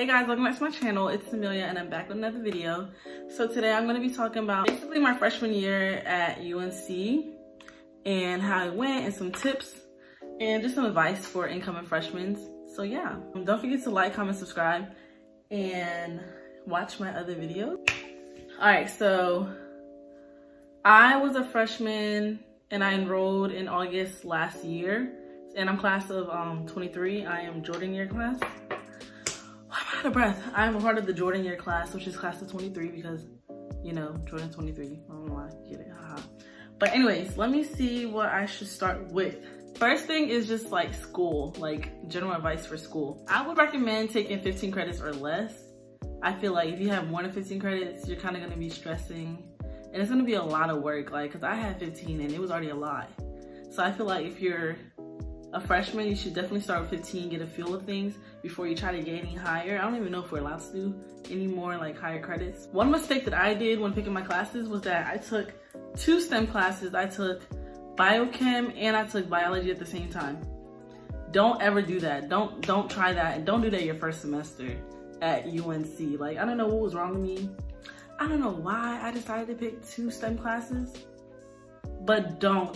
Hey guys, welcome back to my channel. It's Amelia and I'm back with another video. So today I'm going to be talking about basically my freshman year at UNC and how it went and some tips and just some advice for incoming freshmen. So yeah, don't forget to like, comment, subscribe, and watch my other videos. Alright, so I was a freshman and I enrolled in August last year. And I'm class of 23. I am Jordan year class. I'm out of breath. I'm a part of the Jordan year class, which is class of 23 because, you know, Jordan 23. I don't know why, get it, haha. But anyways, let me see what I should start with. First thing is just like school, like general advice for school. I would recommend taking 15 credits or less. I feel like if you have more than 15 credits, you're kind of gonna be stressing and it's gonna be a lot of work, like, cause I had 15 and it was already a lot. So I feel like if you're a freshman, you should definitely start with 15, get a feel of things before you try to get any higher. I don't even know if we're allowed to do any more like higher credits. One mistake that I did when picking my classes was that I took 2 STEM classes. I took biochem and I took biology at the same time. Don't ever do that. Don't try that, and don't do that your first semester at UNC. Like, I don't know what was wrong with me. I don't know why I decided to pick 2 STEM classes, but don't.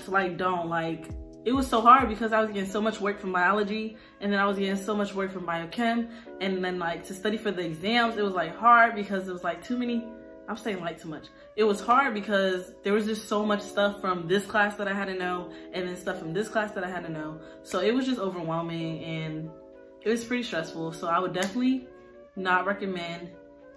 It was so hard because I was getting so much work from biology and then I was getting so much work from biochem, and then like to study for the exams, it was like hard because it was like too many, I'm saying like too much. It was hard because there was just so much stuff from this class that I had to know and then stuff from this class that I had to know. So it was just overwhelming and it was pretty stressful. So I would definitely not recommend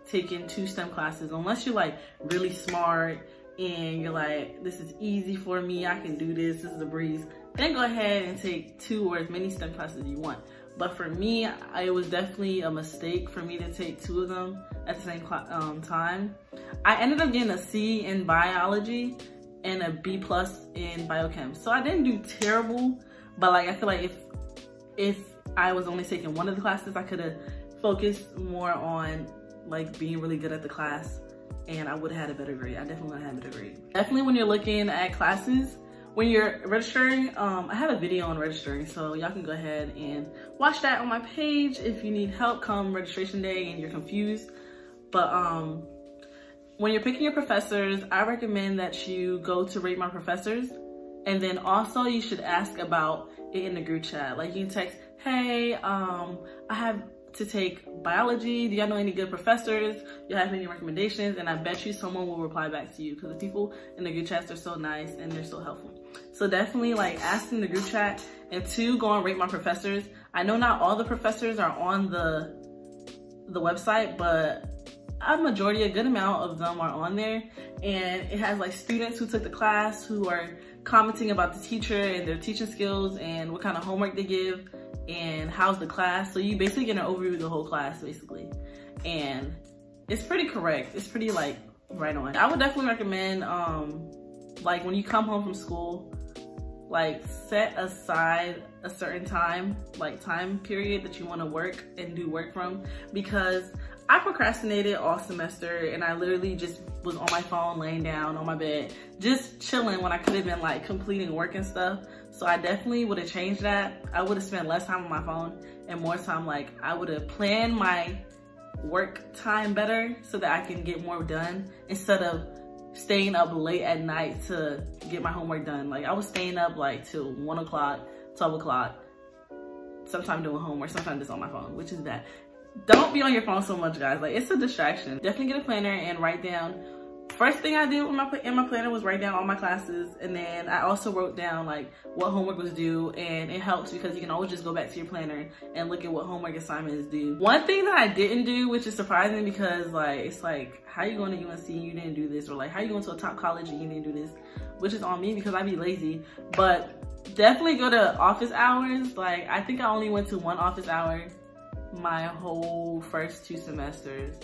taking 2 STEM classes unless you're like really smart and you're like, this is easy for me, I can do this, this is a breeze. Then go ahead and take 2 or as many STEM classes you want. But for me, it was definitely a mistake for me to take 2 of them at the same time. I ended up getting a C in biology and a B+ in biochem. So I didn't do terrible, but like I feel like if I was only taking 1 of the classes, I could have focused more on like being really good at the class and I would have had a better grade. I definitely would have had a better grade. Definitely when you're looking at classes, when you're registering, I have a video on registering, so y'all can go ahead and watch that on my page if you need help come registration day and you're confused. But when you're picking your professors, I recommend that you go to Rate My Professors, and then also you should ask about it in the group chat. Like you can text, hey, I have to take biology. Do y'all know any good professors? Do y'all have any recommendations? And I bet you someone will reply back to you because the people in the group chats are so nice and they're so helpful. So definitely like ask in the group chat, and 2, go and Rate My Professors. I know not all the professors are on the website, but a good amount of them are on there, and it has like students who took the class who are commenting about the teacher and their teaching skills and what kind of homework they give and how's the class. So you basically get an overview of the whole class basically, and it's pretty correct. It's pretty like right on. I would definitely recommend like when you come home from school, like set aside a certain time period that you want to work and do work from, because I procrastinated all semester and I literally just was on my phone laying down on my bed just chilling when I could have been like completing work and stuff. So I definitely would have changed that. I would have spent less time on my phone and more time, like I would have planned my work time better so that I can get more done instead of staying up late at night to get my homework done. Like I was staying up like till 1 o'clock, 12 o'clock, sometimes doing homework, sometimes just on my phone, which is bad. Don't be on your phone so much, guys. Like, it's a distraction. Definitely get a planner and write down. First thing I did with in my planner was write down all my classes, and then I also wrote down like what homework was due, and it helps because you can always just go back to your planner and look at what homework assignment is due. One thing that I didn't do, which is surprising because like it's like, how you going to UNC and you didn't do this, or like how you going to a top college and you didn't do this, which is on me because I be lazy. But definitely go to office hours. Like I think I only went to 1 office hour my whole first 2 semesters.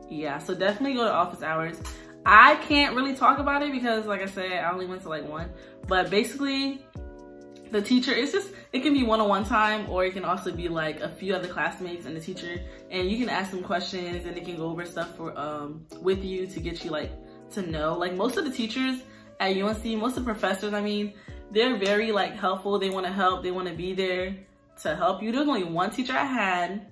Yeah, so definitely go to office hours. I can't really talk about it because like I said, I only went to like 1, but basically the teacher, it can be one-on-one time, or it can also be like a few other classmates and the teacher, and you can ask them questions and they can go over stuff for with you to get you like to know. Like most of the teachers at UNC, most of the professors, I mean, they're very like helpful. They want to help, they want to be there to help you. There's only one teacher I had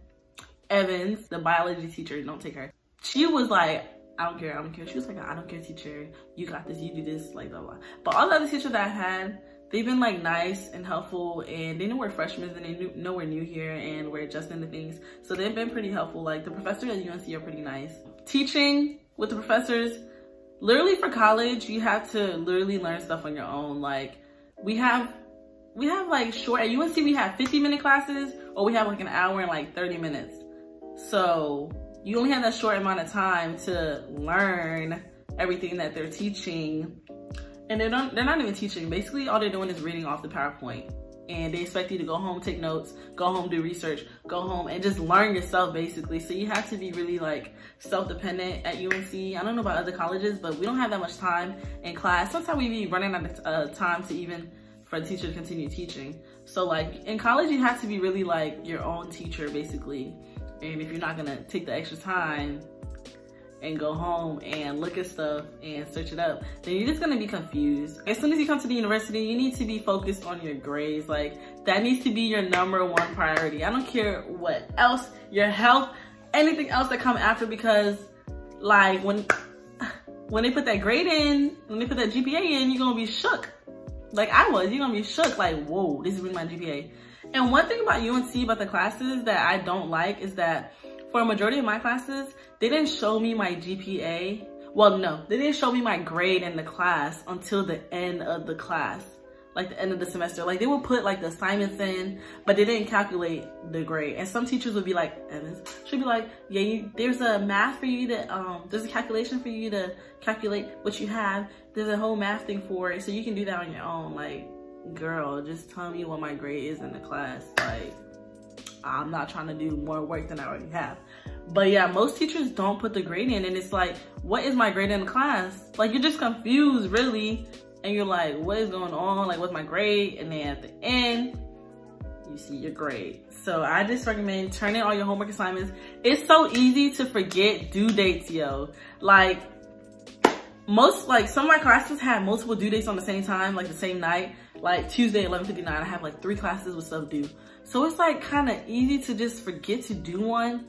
Evans, the biology teacher, don't take her. She was like, I don't care. She was like, I don't care, teacher. You got this, you do this, like blah, blah. But all the other teachers that I had, they've been like nice and helpful, and they know we're freshmen and they know we're new here and we're adjusting to things. So they've been pretty helpful. Like the professors at UNC are pretty nice. Teaching with the professors, literally for college, you have to literally learn stuff on your own. Like we have like short, at UNC we have 50-minute classes, or we have like an hour and like 30 minutes. So you only have that short amount of time to learn everything that they're teaching. And they're not even teaching. Basically, all they're doing is reading off the PowerPoint. And they expect you to go home, take notes, go home, do research, go home and just learn yourself basically. So you have to be really like self-dependent at UNC. I don't know about other colleges, but we don't have that much time in class. Sometimes we be running out of time to even for the teacher to continue teaching. So like in college, you have to be really like your own teacher basically. And if you're not gonna take the extra time and go home and look at stuff and search it up, then you're just gonna be confused. As soon as you come to the university, you need to be focused on your grades. Like that needs to be your #1 priority. I don't care what else, your health, anything else that come after, because like when they put that grade in, when they put that GPA in, you're gonna be shook. Like I was, you're gonna be shook like, whoa, this is really my GPA. And one thing about UNC, about the classes that I don't like, is that for a majority of my classes, they didn't show me my GPA. Well, no, they didn't show me my grade in the class until the end of the class, like the end of the semester. Like they would put like the assignments in, but they didn't calculate the grade. And some teachers would be like, Evans, she'd be like, yeah, there's a math for you to, there's a calculation for you to calculate what you have. There's a whole math thing for it, so you can do that on your own. Like, girl, just tell me what my grade is in the class. Like, I'm not trying to do more work than I already have. But yeah, most teachers don't put the grade in, and it's like, what is my grade in the class? Like, you're just confused, really. And you're like, what is going on? Like, what's my grade? And then at the end, you see your grade. So I just recommend turning all your homework assignments. It's so easy to forget due dates, yo. Like, some of my classes have multiple due dates on the same time, like the same night. Like Tuesday, 11:59, I have like 3 classes with stuff due. So it's like kind of easy to just forget to do one.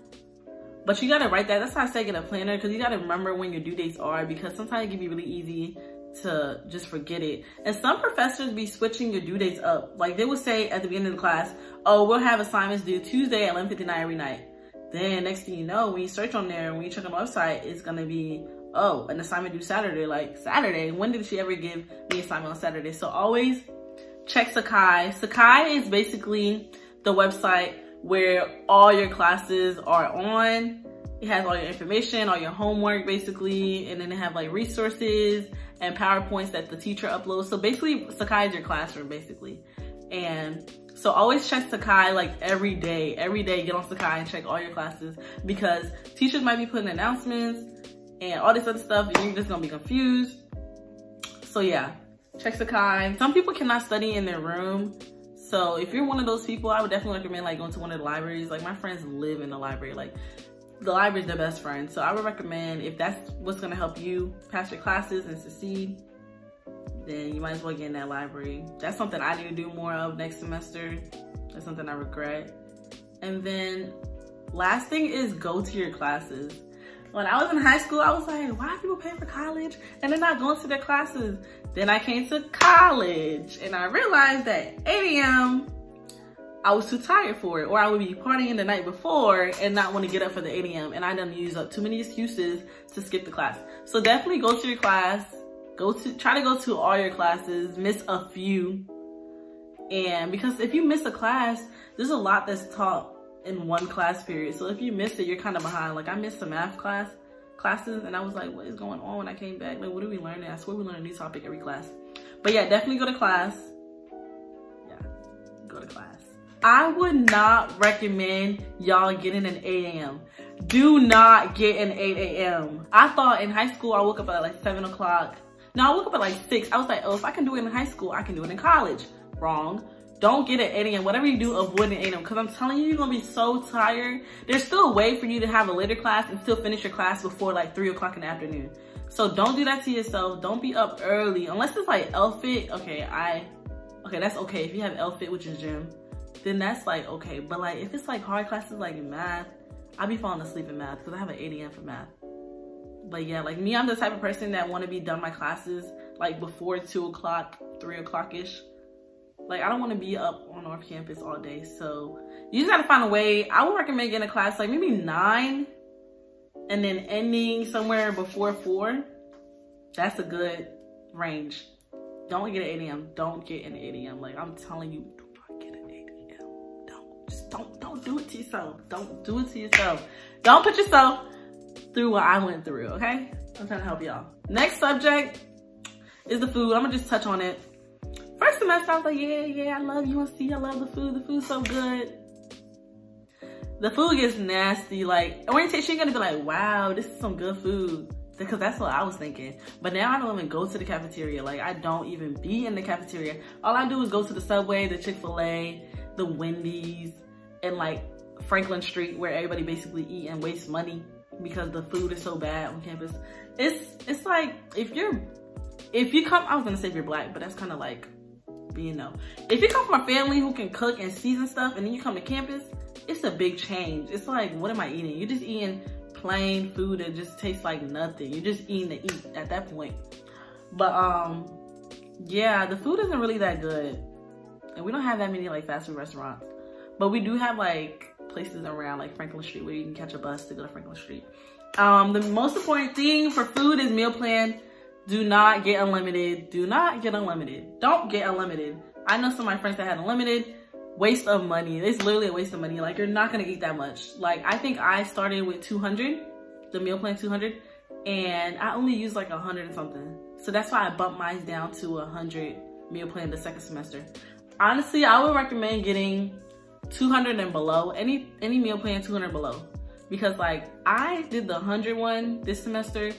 But you gotta write that. That's why I say get a planner, because you gotta remember when your due dates are, because sometimes it can be really easy to just forget it. And some professors be switching your due dates up. Like they would say at the beginning of the class, oh, we'll have assignments due Tuesday at 11:59 every night. Then next thing you know, when you search on there, when you check on the website, it's gonna be, oh, an assignment due Saturday. Like Saturday, when did she ever give me assignment on Saturday? So always check Sakai. Sakai is basically the website where all your classes are on. It has all your information, all your homework basically, and then they have like resources and PowerPoints that the teacher uploads. So basically Sakai is your classroom basically. And so always check Sakai like every day get on Sakai and check all your classes, because teachers might be putting announcements and all this other stuff and you're just gonna be confused. So yeah, check Sakai. Some people cannot study in their room. So if you're one of those people, I would definitely recommend like going to one of the libraries. Like my friends live in the library. Like the library is their best friend. So I would recommend, if that's what's gonna help you pass your classes and succeed, then you might as well get in that library. That's something I need to do more of next semester. That's something I regret. And then last thing is go to your classes. When I was in high school, I was like, why are people paying for college and they're not going to their classes? Then I came to college and I realized that 8 a.m. I was too tired for it, or I would be partying the night before and not want to get up for the 8 a.m. and I done used up too many excuses to skip the class. So definitely go to your class, try to go to all your classes, miss a few. And because if you miss a class, there's a lot that's taught in one class period. So if you missed it, you're kind of behind. Like I missed some math classes and I was like, what is going on when I came back? Like, what are we learning? I swear we learn a new topic every class. But yeah, definitely go to class. Yeah, go to class. I would not recommend y'all getting an 8 a.m. Do not get an 8 a.m. I thought in high school, I woke up at like 7 o'clock. No, I woke up at like 6. I was like, oh, if I can do it in high school, I can do it in college. Wrong. Don't get an 8 a.m. Whatever you do, avoid an 8 a.m. Because I'm telling you, you're going to be so tired. There's still a way for you to have a later class and still finish your class before like 3 o'clock in the afternoon. So don't do that to yourself. Don't be up early. Unless it's like LFIT. Okay, that's okay. If you have LFIT, which is gym, then that's like okay. But like if it's like hard classes like math, I be falling asleep in math because I have an 8 a.m. for math. But yeah, like me, I'm the type of person that want to be done my classes like before 2 o'clock, 3 o'clock-ish. Like I don't want to be up on North Campus all day. So you just gotta find a way. I would recommend getting a class like maybe 9 and then ending somewhere before 4. That's a good range. Don't get an 8 a.m. Don't get an 8 a.m. Like I'm telling you, do not get an 8 a.m. Don't do it to yourself. Don't do it to yourself. Don't put yourself through what I went through, okay? I'm trying to help y'all. Next subject is the food. I'm gonna just touch on it. First semester, I was like, yeah, I love UNC. I love the food. The food's so good. The food gets nasty. Like orientation, you're gonna be like, wow, this is some good food. Because that's what I was thinking. But now I don't even go to the cafeteria. Like I don't even be in the cafeteria. All I do is go to the Subway, the Chick-fil-A, the Wendy's, and like Franklin Street, where everybody basically eat and waste money because the food is so bad on campus. It's like if you come, I was gonna say if you're black, but that's kind of like being no. If you come from a family who can cook and season stuff, and then you come to campus, it's a big change. It's like, what am I eating? You're just eating plain food that just tastes like nothing. You're just eating to eat at that point. But yeah, the food isn't really that good, and we don't have that many like fast food restaurants, but we do have like places around like Franklin Street where you can catch a bus to go to Franklin Street. The most important thing for food is meal plan. Do not get unlimited. Do not get unlimited. Don't get unlimited. I know some of my friends that had unlimited. Waste of money. It's literally a waste of money. Like you're not gonna eat that much. Like I think I started with 200, the meal plan 200, and I only used like 100 and something. So that's why I bumped mine down to 100 meal plan the second semester. Honestly, I would recommend getting 200 and below. Any meal plan 200 below, because like I did the 100 one this semester,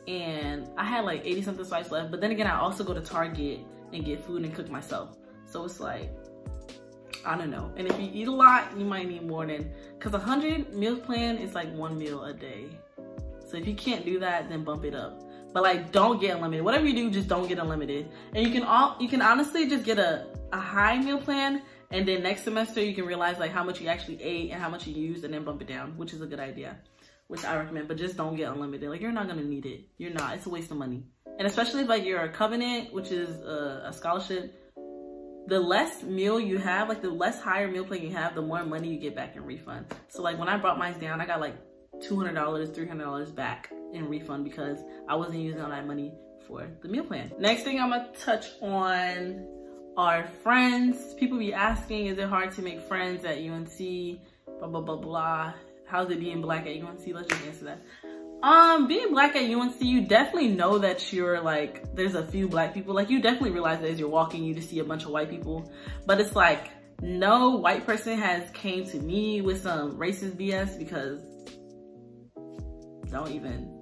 and I had like 80 something swipes left. But then again, I also go to Target and get food and cook myself. So it's like, I don't know. And if you eat a lot, you might need more than, because 100 meal plan is like 1 meal a day. So if you can't do that, then bump it up. But like, don't get unlimited. Whatever you do, just don't get unlimited. And you can honestly just get a high meal plan, and then next semester you can realize like how much you actually ate and how much you used, and then bump it down, which is a good idea, which I recommend. But just don't get unlimited. Like you're not gonna need it. You're not. It's a waste of money. And especially if like you're a covenant, which is a scholarship, the less meal you have, like the less higher meal plan you have, the more money you get back in refund. So like when I brought mine down, I got like $200, $300 back in refund because I wasn't using all that money for the meal plan. Next thing I'm gonna touch on are friends. People be asking, is it hard to make friends at UNC? Blah, blah, blah, blah. How's it being black at UNC? Let's just answer that. Being black at UNC, you definitely know that you're like, there's a few black people. Like you definitely realize that as you're walking, you just see a bunch of white people. But it's like, no white person has came to me with some racist BS, because don't even,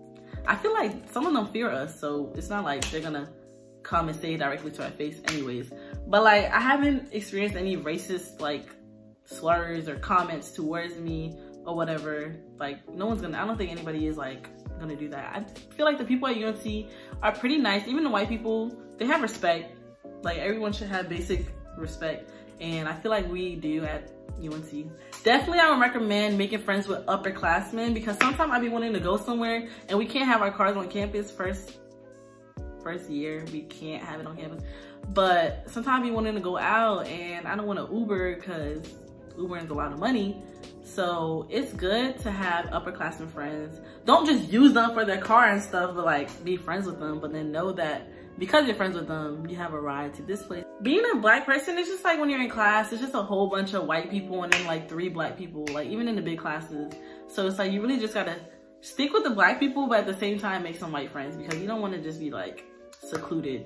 I feel like some of them fear us. So it's not like they're gonna come and say it directly to our face anyways. But like, I haven't experienced any racist like slurs or comments towards me or whatever. Like no one's gonna, I don't think anybody is like gonna do that. I feel like the people at UNC are pretty nice. Even the white people, they have respect. Like everyone should have basic respect, and I feel like we do at UNC. Definitely I would recommend making friends with upperclassmen, because sometimes I be wanting to go somewhere and we can't have our cars on campus first year. We can't have it on campus. But sometimes we wanting to go out and I don't want to Uber because Uber is a lot of money. So it's good to have upperclassmen friends. Don't just use them for their car and stuff, but like be friends with them, but then know that because you're friends with them, you have a ride to this place. Being a black person, it's just like when you're in class, it's just a whole bunch of white people and then like 3 black people, like even in the big classes. So it's like, you really just gotta stick with the black people, but at the same time, make some white friends, because you don't want to just be like secluded.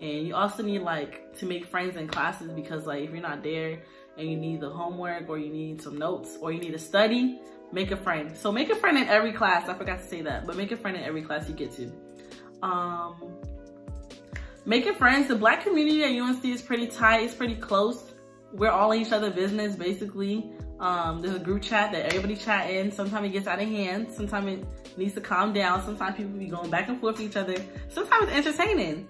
And you also need like to make friends in classes, because like if you're not there and you need the homework or you need some notes or you need to study, make a friend. So make a friend in every class. I forgot to say that, but make a friend in every class you get to. Making friends, the black community at UNC is pretty tight, it's pretty close. We're all in each other's business, basically. There's a group chat that everybody chat in. Sometimes it gets out of hand, sometimes it needs to calm down, sometimes people be going back and forth with each other. Sometimes it's entertaining.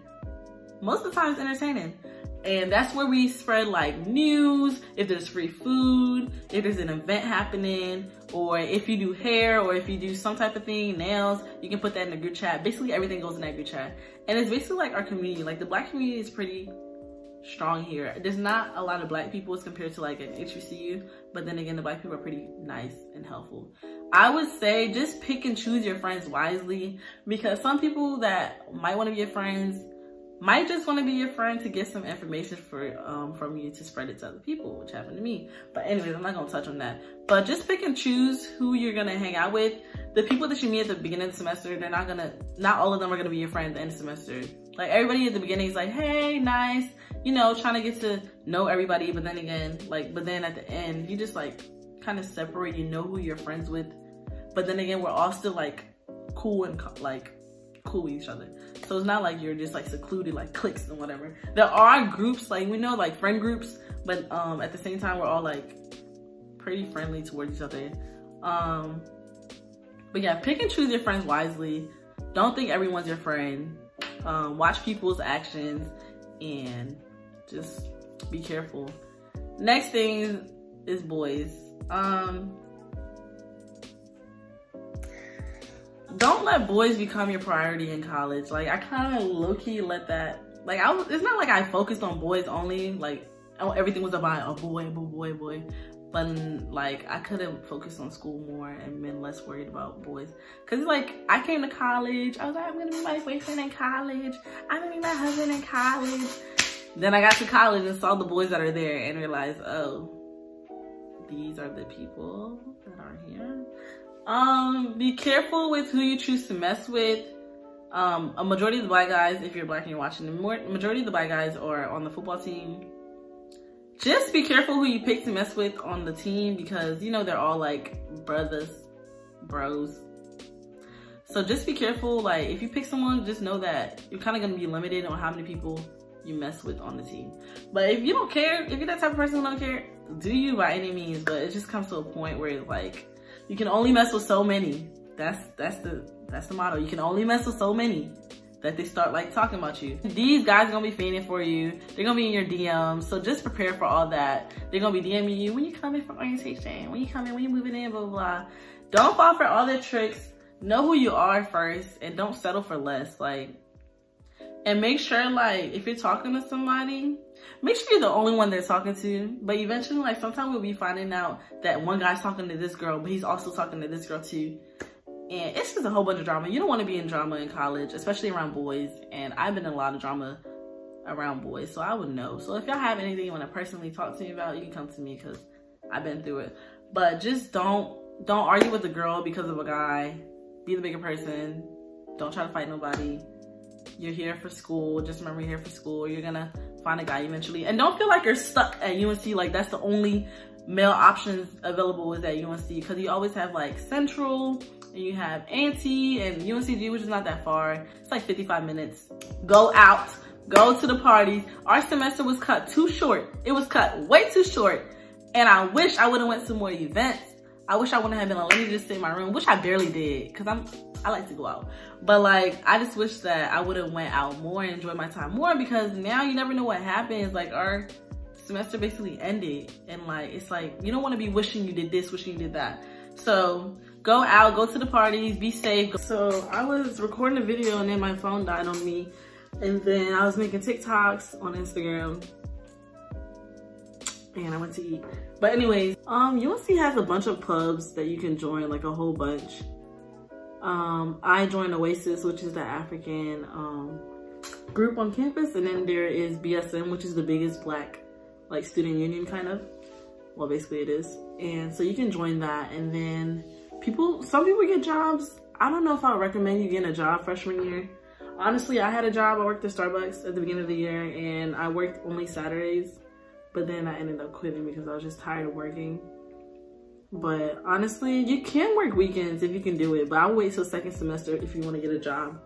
Most of the time it's entertaining. And that's where we spread like news, if there's free food, if there's an event happening, or if you do hair, or if you do some type of thing, nails, you can put that in the group chat. Basically everything goes in that group chat. And it's basically like our community. Like the Black community is pretty strong here. There's not a lot of Black people as compared to like an HBCU, but then again, the Black people are pretty nice and helpful. I would say just pick and choose your friends wisely, because some people that might want to be your friends might just want to be your friend to get some information from you to spread it to other people, which happened to me. But anyways, I'm not gonna touch on that. But just pick and choose who you're gonna hang out with. The people that you meet at the beginning of the semester, not all of them are gonna be your friend at the end of the semester. Like everybody at the beginning is like, hey, nice, you know, trying to get to know everybody. But then again, but then at the end, you just like kind of separate, you know who you're friends with. But then again, we're all still like cool and cool with each other. So it's not like you're just like secluded, like cliques and whatever. There are groups, like we know like friend groups, but at the same time, we're all like pretty friendly towards each other. But yeah, pick and choose your friends wisely. Don't think everyone's your friend. Watch people's actions and just be careful. Next thing is boys. Don't let boys become your priority in college. Like I kind of low-key let that, like it's not like I focused on boys only, like everything was about a boy, but like I could have focused on school more and been less worried about boys. Cause like I came to college, I was like, I'm gonna be my boyfriend in college, I'm gonna be my husband in college. Then I got to college and saw the boys that are there and realized, oh, these are the people that are here. Be careful with who you choose to mess with. A majority of the Black guys, if you're Black and you're watching, the majority of the Black guys are on the football team. Just be careful who you pick to mess with on the team, because you know they're all like bros. So just be careful. Like if you pick someone, just know that you're kind of gonna be limited on how many people you mess with on the team. But if you don't care, if you're that type of person who don't care, do you by any means. But it just comes to a point where it's like you can only mess with so many. That's the motto. You can only mess with so many that they start like talking about you. These guys are gonna be fiending for you. They're gonna be in your DMs. So just prepare for all that. They're gonna be DMing you when you coming from orientation, when you coming, when you moving in, blah, blah, blah. Don't fall for all their tricks. Know who you are first and don't settle for less. Like, and make sure like if you're talking to somebody, make sure you're the only one they're talking to. But eventually, like sometimes we'll be finding out that one guy's talking to this girl, but he's also talking to this girl too. And it's just a whole bunch of drama. You don't want to be in drama in college, especially around boys. And I've been in a lot of drama around boys, so I would know. So if y'all have anything you want to personally talk to me about, you can come to me because I've been through it. But just don't argue with a girl because of a guy. Be the bigger person. Don't try to fight nobody. You're here for school. Just remember you're here for school. You're gonna find a guy eventually. And don't feel like you're stuck at UNC. Like that's the only male options available is at UNC, because you always have like Central and you have A&T and UNCG, which is not that far. It's like 55 minutes. Go out, go to the parties. Our semester was cut too short. It was cut way too short. And I wish I would have went to more events. I wish I wouldn't have been like, let me just stay in my room, which I barely did because I like to go out. But like, I just wish that I would have went out more and enjoyed my time more, because now you never know what happens. Like our semester basically ended, and like, it's like, you don't want to be wishing you did this, wishing you did that. So go out, go to the parties, be safe. So I was recording a video and then my phone died on me. And then I was making TikToks on Instagram. And I went to eat. But anyways, UNC has a bunch of clubs that you can join, like a whole bunch. I joined Oasis, which is the African group on campus. And then there is BSM, which is the biggest Black like student union kind of. Well, basically it is. And so you can join that. And then some people get jobs. I don't know if I would recommend you getting a job freshman year. Honestly, I had a job. I worked at Starbucks at the beginning of the year, and I worked only Saturdays. But then I ended up quitting because I was just tired of working. But honestly, you can work weekends if you can do it. But I'll wait till second semester if you want to get a job.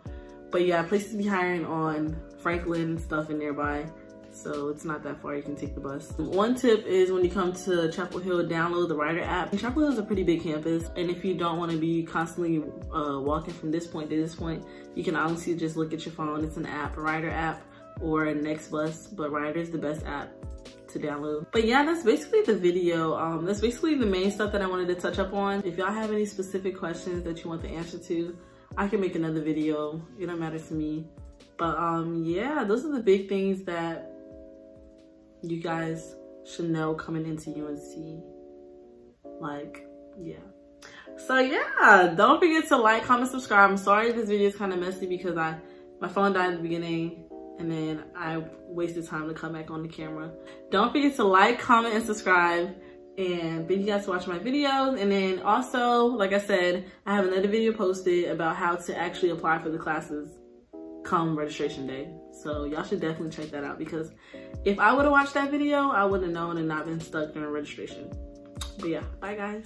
But yeah, places be hiring on Franklin and stuff and nearby. So it's not that far, you can take the bus. One tip is when you come to Chapel Hill, download the Rider app. And Chapel Hill is a pretty big campus. And if you don't want to be constantly walking from this point to this point, you can honestly just look at your phone. It's an app, a Rider app. or Next Bus, but Rider is the best app to download. But yeah, that's basically the video. That's basically the main stuff that I wanted to touch up on. If y'all have any specific questions that you want the answer to, I can make another video. It don't matter to me. But yeah, those are the big things that you guys should know coming into UNC. Like, yeah. So yeah, don't forget to like, comment, subscribe. I'm sorry this video is kind of messy because my phone died at the beginning and then I wasted time to come back on the camera. Don't forget to like, comment, and subscribe. And thank you guys for watching my videos. And then also, like I said, I have another video posted about how to actually apply for the classes come registration day. So y'all should definitely check that out, because if I would have watched that video, I would have known and not been stuck during registration. But yeah, bye guys.